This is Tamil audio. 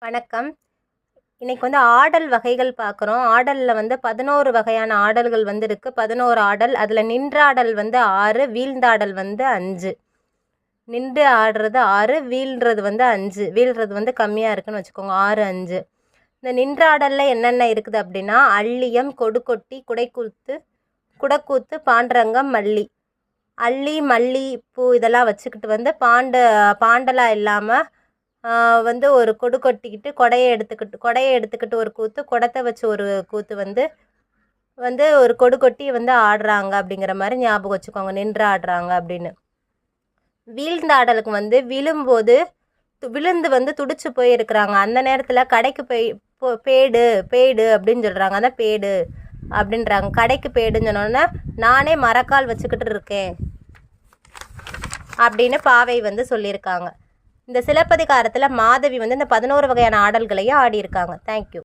வணக்கம். இன்னைக்கு ஆடல் வகைகள் பார்க்குறோம். ஆடலில் 11 வகையான ஆடல்கள் இருக்குது. 11 ஆடல். அதில் நின்றாடல் 6, வீழ்ந்தாடல் 5. நின்று ஆடுறது 6, வீழ்றது 5. வீழ்றது கம்மியாக இருக்குன்னு வச்சுக்கோங்க. 6, 5. இந்த நின்றாடலில் என்னென்ன இருக்குது அப்படின்னா, அள்ளியம், கொடுக்கொட்டி, குடைக்கூத்து, குடக்கூத்து, பாண்டரங்கம், மல்லி. அள்ளி, மல்லி, பூ இதெல்லாம் வச்சுக்கிட்டு பாண்டலாக இல்லாமல் ஒரு கொடு கொட்டிக்கிட்டு கொடையை எடுத்துக்கிட்டு ஒரு கூத்து, குடத்தை வச்சு ஒரு கூத்து ஒரு கொடு கொட்டி ஆடுறாங்க அப்படிங்கிற மாதிரி ஞாபகம் வச்சுக்கோங்க. நின்று ஆடுறாங்க அப்படின்னு. வீழ்ந்த ஆடலுக்கு விழும்போது விழுந்து துடிச்சு போயிருக்கிறாங்க. அந்த நேரத்தில் கடைக்கு பேடு அப்படின்னு சொல்கிறாங்க. அதான் பேடு அப்படின்றாங்க. கடைக்கு பேடுன்னு சொன்னோன்னே, நானே மரக்கால் வச்சுக்கிட்டு இருக்கேன் அப்படின்னு பாவை சொல்லியிருக்காங்க. இந்த சிலப்பதிகாரத்தில் மாதவி இந்த 11 வகையான ஆடல்களையும் ஆடியிருக்காங்க. தேங்க்யூ.